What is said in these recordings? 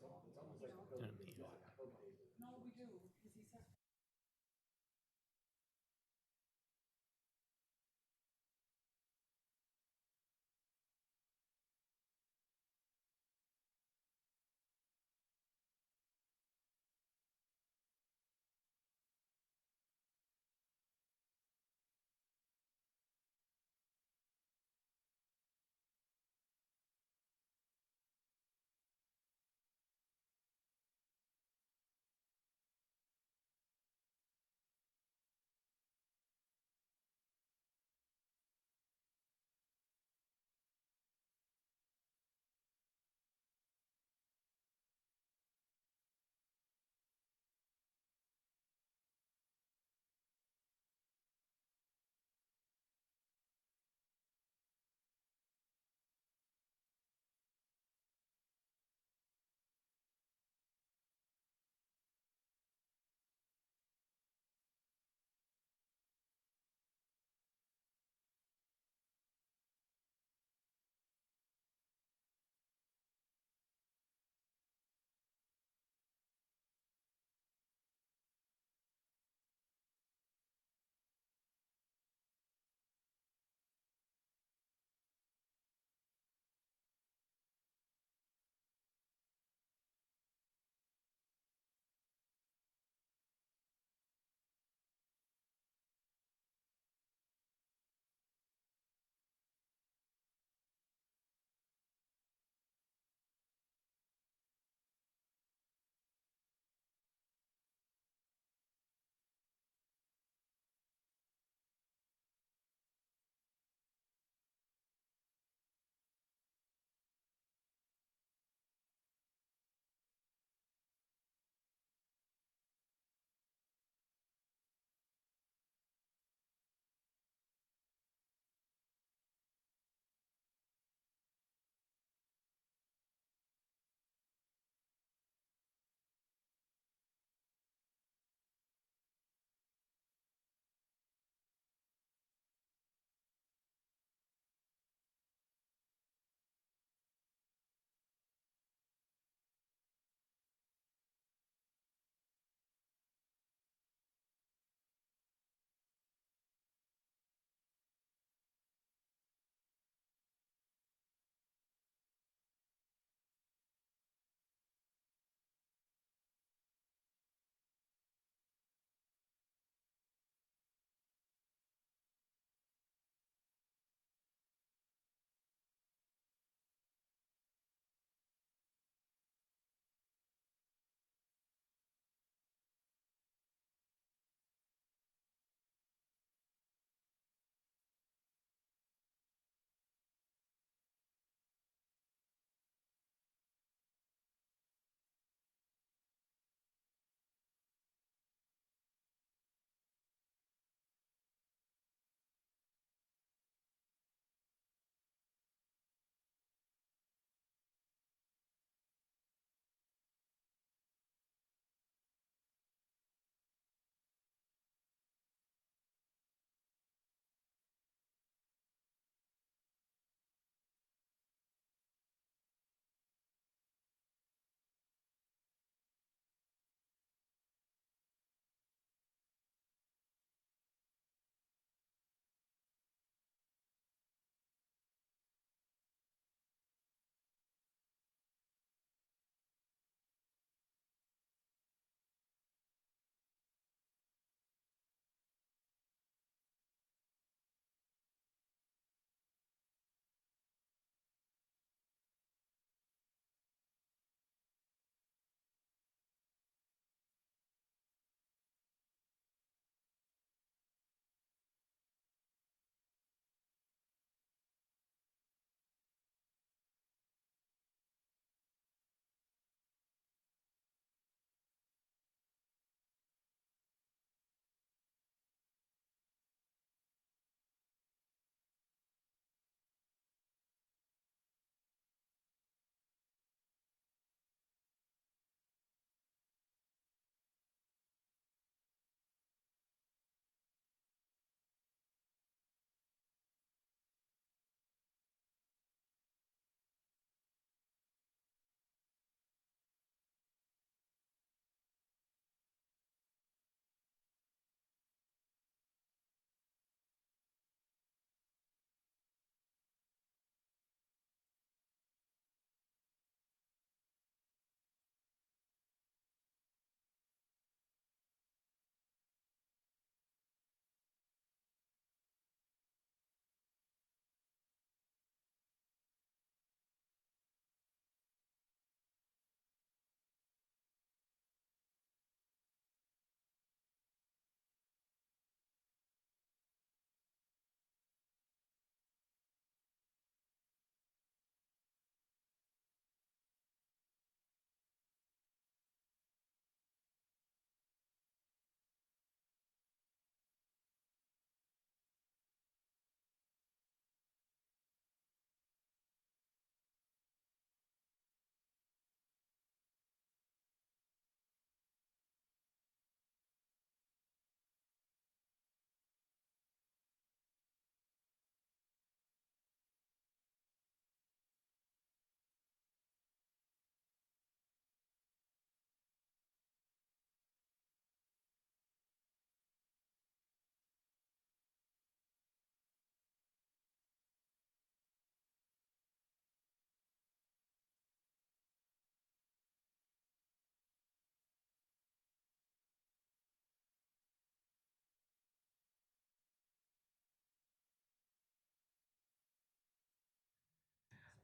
I mean,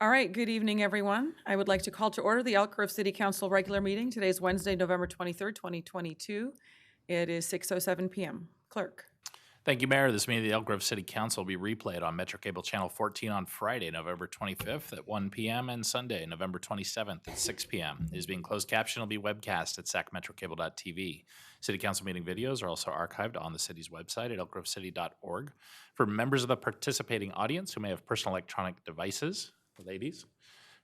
All right, good evening, everyone. I would like to call to order the Elk Grove City Council regular meeting. Today is Wednesday, November 23rd, 2022. It is 6:07 p.m. Clerk. Thank you, Mayor. This meeting of the Elk Grove City Council will be replayed on Metro Cable Channel 14 on Friday, November 25th at 1 p.m. and Sunday, November 27th at 6 p.m. It is being closed captioned and will be webcast at sacmetrocable.tv. City Council meeting videos are also archived on the city's website at elkgrovecity.org. For members of the participating audience who may have personal electronic devices, ladies,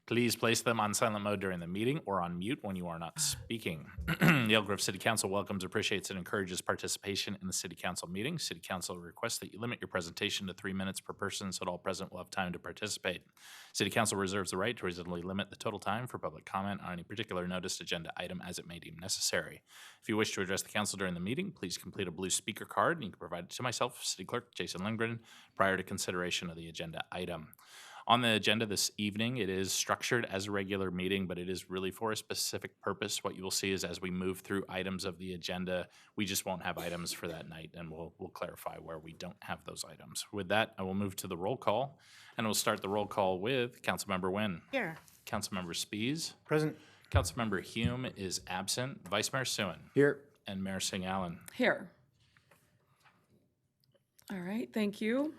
please place them on silent mode during the meeting or on mute when you are not speaking. The Elk Grove City Council welcomes, appreciates, and encourages participation in the City Council meeting. City Council requests that you limit your presentation to 3 minutes per person so that all present will have time to participate. City Council reserves the right to reasonably limit the total time for public comment on any particular noticed agenda item as it may deem necessary. If you wish to address the council during the meeting, please complete a blue speaker card and you can provide it to myself, City Clerk Jason Lindgren, prior to consideration of the agenda item. On the agenda this evening, it is structured as a regular meeting, but it is really for a specific purpose. What you will see is as we move through items of the agenda, we just won't have items for that night, and we'll clarify where we don't have those items. With that, I will move to the roll call, and we'll start the roll call with Councilmember Nguyen. Here. Councilmember Spies. Present. Councilmember Hume is absent. Vice Mayor Suen. Here. And Mayor Singh Allen. Here. All right, thank you.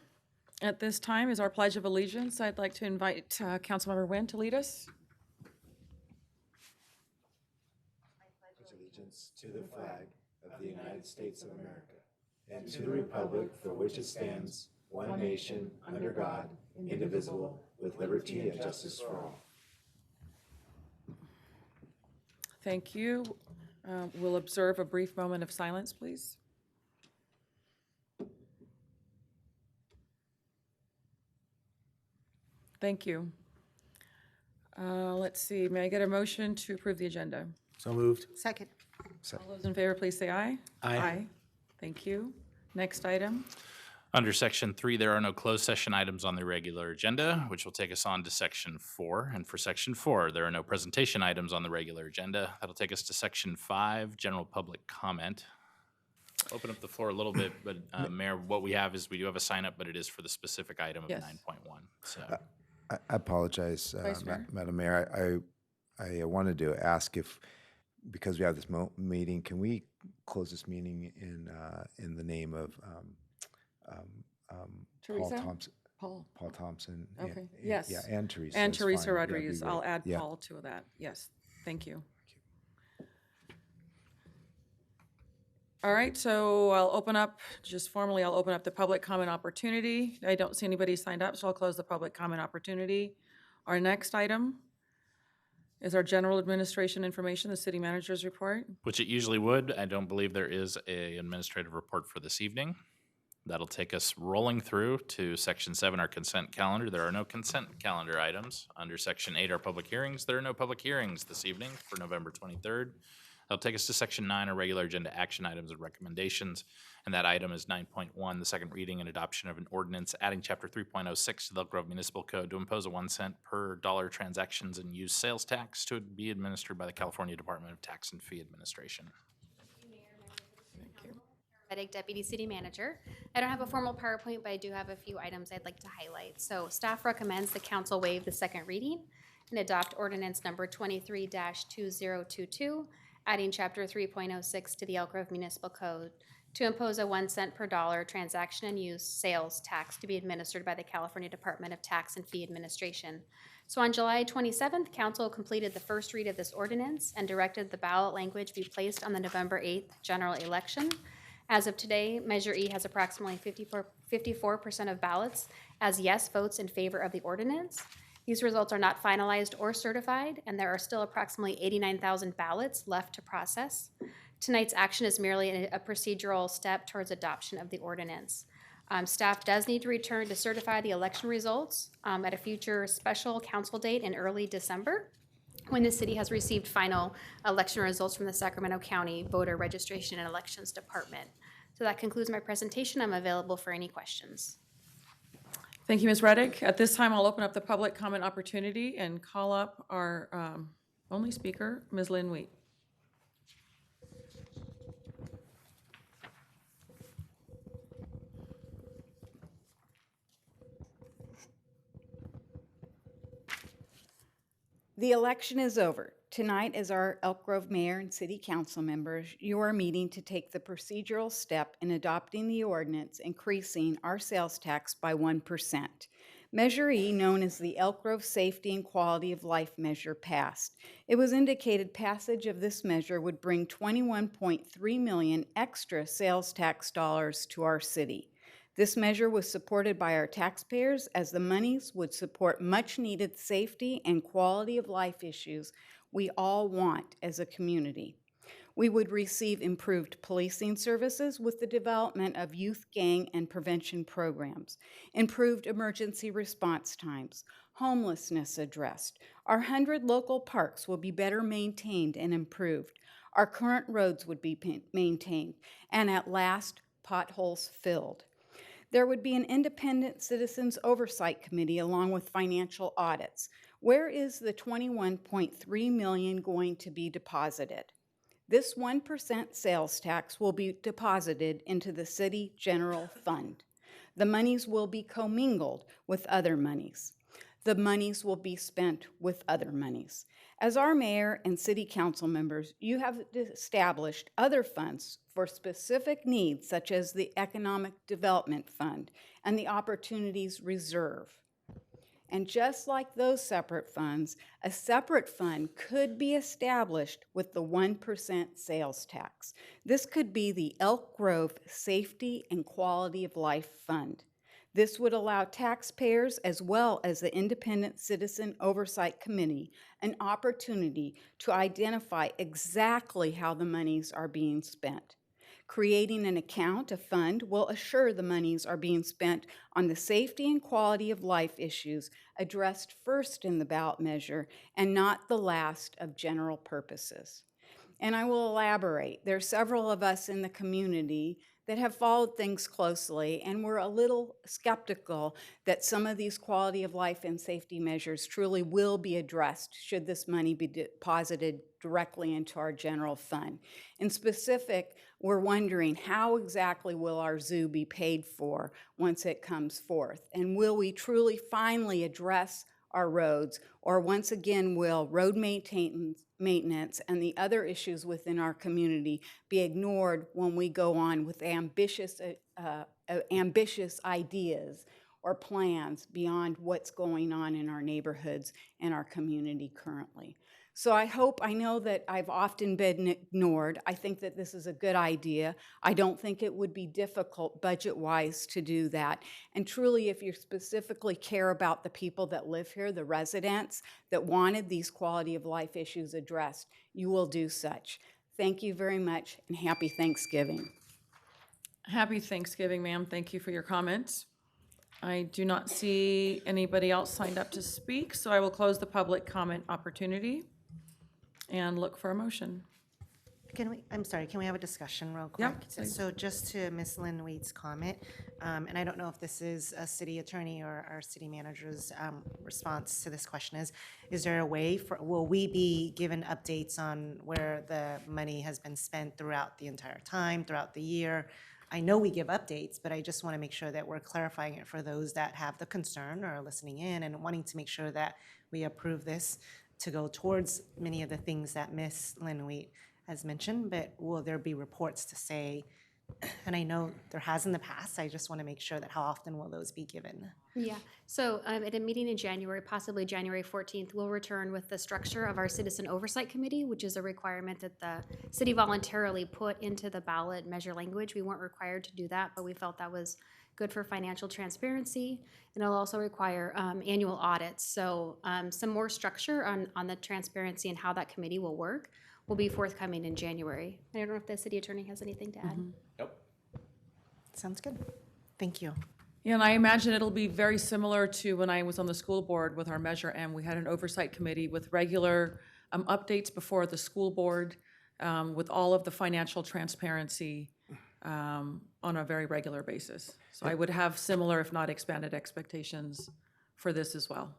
At this time is our Pledge of Allegiance. I'd like to invite Councilmember Nguyen to lead us. Allegiance to the flag of the United States of America and to the republic for which it stands, one nation, under God, indivisible, with liberty and justice for all. Thank you. We'll observe a brief moment of silence, please. Thank you. Let's see, may I get a motion to approve the agenda? So moved. Second. All those in favor, please say aye. Aye. Thank you. Next item. Under Section 3, there are no closed session items on the regular agenda, which will take us on to Section 4. And for Section 4, there are no presentation items on the regular agenda. That'll take us to Section 5, general public comment. Open up the floor a little bit, but Mayor, what we have is we do have a sign up, but it is for the specific item of Yes. 9.1. So I apologize, Vice Mayor. Madam Mayor. I wanted to ask if, because we have this meeting, can we close this meeting in the name of Paul Teresa? Thompson? Paul. Paul Thompson. Okay, yes. Yeah, and Teresa. And is Teresa fine. Yeah, Rodriguez. be I'll great. add Yeah. Paul to that. Yes, thank you. All right, so I'll open up the public comment opportunity. I don't see anybody signed up, so I'll close the public comment opportunity. Our next item is our general administration information, the city manager's report. which it usually would. I don't believe there is a administrative report for this evening. That'll take us rolling through to Section 7, our consent calendar. There are no consent calendar items. Under Section 8, our public hearings, there are no public hearings this evening for November 23rd. That'll take us to Section 9, our regular agenda action items and recommendations. And that item is 9.1, the second reading and adoption of an ordinance adding Chapter 3.06 to the Elk Grove Municipal Code to impose a 1 cent per dollar transactions and use sales tax to be administered by the California Department of Tax and Fee Administration. Reddick, Deputy City Manager. I don't have a formal PowerPoint, but I do have a few items I'd like to highlight. So staff recommends the council waive the second reading and adopt ordinance number 23-2022, adding Chapter 3.06 to the Elk Grove Municipal Code to impose a 1 cent per dollar transaction and use sales tax to be administered by the California Department of Tax and Fee Administration. So on July 27th, council completed the first read of this ordinance and directed the ballot language be placed on the November 8th general election. As of today, Measure E has approximately 54% of ballots as yes votes in favor of the ordinance. These results are not finalized or certified, and there are still approximately 89,000 ballots left to process. Tonight's action is merely a procedural step towards adoption of the ordinance. Staff does need to return to certify the election results at a future special council date in early December, when the city has received final election results from the Sacramento County Voter Registration and Elections Department. So that concludes my presentation. I'm available for any questions. Thank you, Ms. Reddick. At this time, I'll open up the public comment opportunity and call up our only speaker, Ms. Lynn Wheat. The election is over. Tonight, as our Elk Grove Mayor and City Council members, you are meeting to take the procedural step in adopting the ordinance increasing our sales tax by 1%. Measure E, known as the Elk Grove Safety and Quality of Life Measure, passed. It was indicated passage of this measure would bring $21.3 million extra sales tax dollars to our city. This measure was supported by our taxpayers as the monies would support much-needed safety and quality of life issues we all want as a community. We would receive improved policing services with the development of youth gang and prevention programs, improved emergency response times, homelessness addressed. Our 100 local parks will be better maintained and improved. Our current roads would be maintained, and at last, potholes filled. There would be an independent citizens oversight committee along with financial audits. Where is the $21.3 million going to be deposited? This 1% sales tax will be deposited into the city general fund. The monies will be commingled with other monies. The monies will be spent with other monies. As our mayor and city council members, you have established other funds for specific needs, such as the Economic Development Fund and the Opportunities Reserve. And just like those separate funds, a separate fund could be established with the 1% sales tax. This could be the Elk Grove Safety and Quality of Life Fund. This would allow taxpayers as well as the Independent Citizen Oversight Committee an opportunity to identify exactly how the monies are being spent. Creating an account, a fund, will assure the monies are being spent on the safety and quality of life issues addressed first in the ballot measure and not the last of general purposes. And I will elaborate. There are several of us in the community that have followed things closely, and we're a little skeptical that some of these quality of life and safety measures truly will be addressed should this money be deposited directly into our general fund. In specific, we're wondering how exactly will our zoo be paid for once it comes forth? And will we truly finally address our roads, or once again will road maintenance and the other issues within our community be ignored when we go on with ambitious ideas or plans beyond what's going on in our neighborhoods and our community currently? So I know that I've often been ignored. I think that this is a good idea. I don't think it would be difficult budget-wise to do that. And truly, if you specifically care about the people that live here, the residents that wanted these quality of life issues addressed, you will do such. Thank you very much, and happy Thanksgiving. Happy Thanksgiving, ma'am. Thank you for your comments. I do not see anybody else signed up to speak, so I will close the public comment opportunity and look for a motion. I'm sorry, can we have a discussion real quick? Yeah, please. So just to Ms. Lynn Weed's comment, and I don't know if this is a city attorney or our city manager's response to this question is there a way will we be given updates on where the money has been spent throughout the entire time, throughout the year? I know we give updates, but I just want to make sure that we're clarifying it for those that have the concern or are listening in and wanting to make sure that we approve this to go towards many of the things that Ms. Lynn Wheat has mentioned, but will there be reports to say, and I know there has in the past, I just want to make sure that how often will those be given? Yeah, so at a meeting in January, possibly January 14th, we'll return with the structure of our Citizen Oversight Committee, which is a requirement that the city voluntarily put into the ballot measure language. We weren't required to do that, but we felt that was good for financial transparency, and it'll also require annual audits. So some more structure on the transparency and how that committee will work will be forthcoming in January. I don't know if the city attorney has anything to add. Nope. Sounds good. Thank you. Yeah, and I imagine it'll be very similar to when I was on the school board with our Measure M. We had an oversight committee with regular updates before the school board with all of the financial transparency on a very regular basis. So I would have similar, if not expanded, expectations for this as well.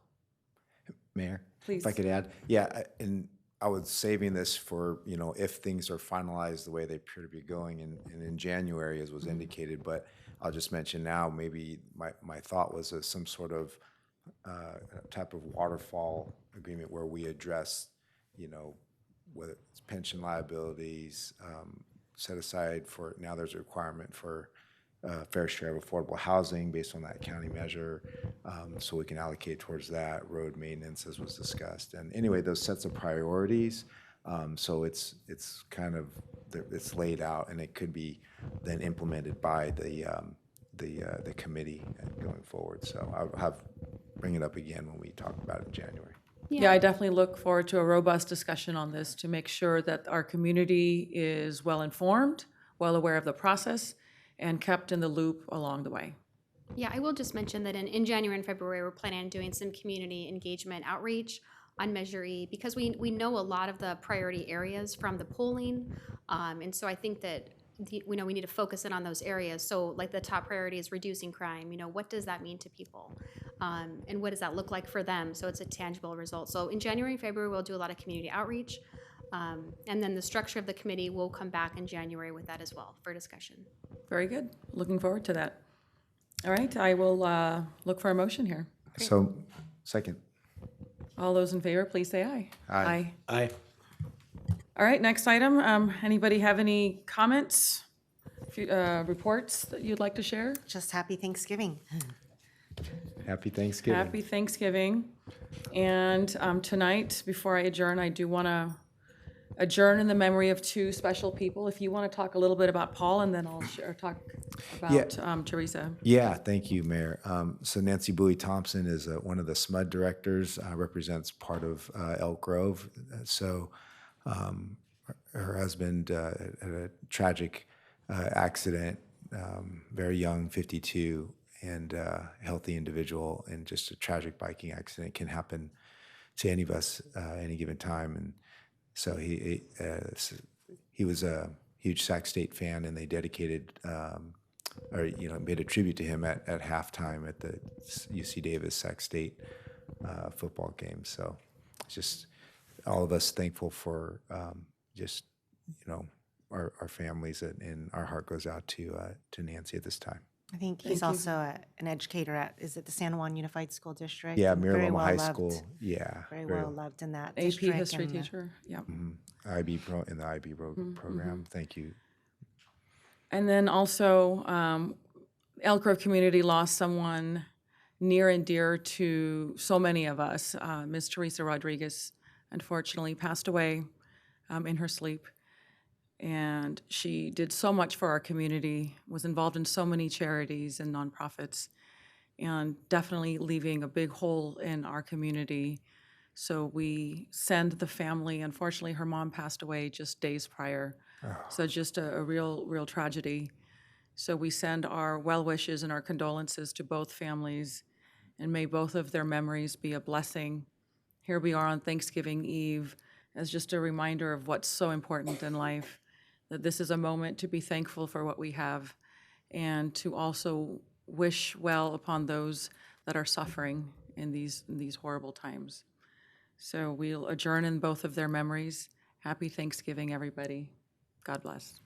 Mayor? Please. If I could add, yeah, and I was saving this for, if things are finalized the way they appear to be going in January, as was indicated, but I'll just mention now, maybe my thought was some sort of type of waterfall agreement where we address, whether it's pension liabilities, set aside for, now there's a requirement for fair share of affordable housing based on that county measure, so we can allocate towards that, road maintenance as was discussed. And anyway, those sets of priorities, so it's kind of, it's laid out and it could be then implemented by the committee going forward. So I'll bring it up again when we talk about it in January. Yeah, I definitely look forward to a robust discussion on this to make sure that our community is well-informed, well aware of the process, and kept in the loop along the way. Yeah, I will just mention that in January and February, we're planning on doing some community engagement outreach on Measure E, because we know a lot of the priority areas from the polling. And so I think that we know we need to focus in on those areas. So like the top priority is reducing crime. What does that mean to people? And what does that look like for them? So it's a tangible result. So in January and February, we'll do a lot of community outreach. And then the structure of the committee will come back in January with that as well for discussion. Very good. Looking forward to that. All right, I will look for a motion here. So, second. All those in favor, please say aye. Aye. Aye. All right, next item. Anybody have any comments, reports that you'd like to share? Just happy Thanksgiving. Happy Thanksgiving. Happy Thanksgiving. And tonight, before I adjourn, I do want to adjourn in the memory of two special people. If you want to talk a little bit about Paul, and then I'll talk about Teresa. Yeah, thank you, Mayor. So Nancy Bowie Thompson is one of the SMUD directors, represents part of Elk Grove. So her husband had a tragic accident, very young, 52, and healthy individual, and just a tragic biking accident can happen to any of us any given time. And so he was a huge Sac State fan, and they dedicated made a tribute to him at halftime at the UC Davis Sac State football game. So just all of us thankful for our families, and our heart goes out to Nancy at this time. I think he's also an educator at, is it the San Juan Unified School District? Yeah, And very Miraloma well High loved- School. Yeah, Very well loved in that AP district. history and, teacher, yeah. IB in the IB program. Thank you. And then also, Elk Grove community lost someone near and dear to so many of us. Ms. Teresa Rodriguez unfortunately passed away in her sleep. And she did so much for our community, was involved in so many charities and nonprofits, and definitely leaving a big hole in our community. So we send the family, unfortunately, her mom passed away just days prior. So just a real tragedy. So we send our well wishes and our condolences to both families, and may both of their memories be a blessing. Here we are on Thanksgiving Eve as just a reminder of what's so important in life, that this is a moment to be thankful for what we have, and to also wish well upon those that are suffering in these horrible times. So we'll adjourn in both of their memories. Happy Thanksgiving, everybody. God bless.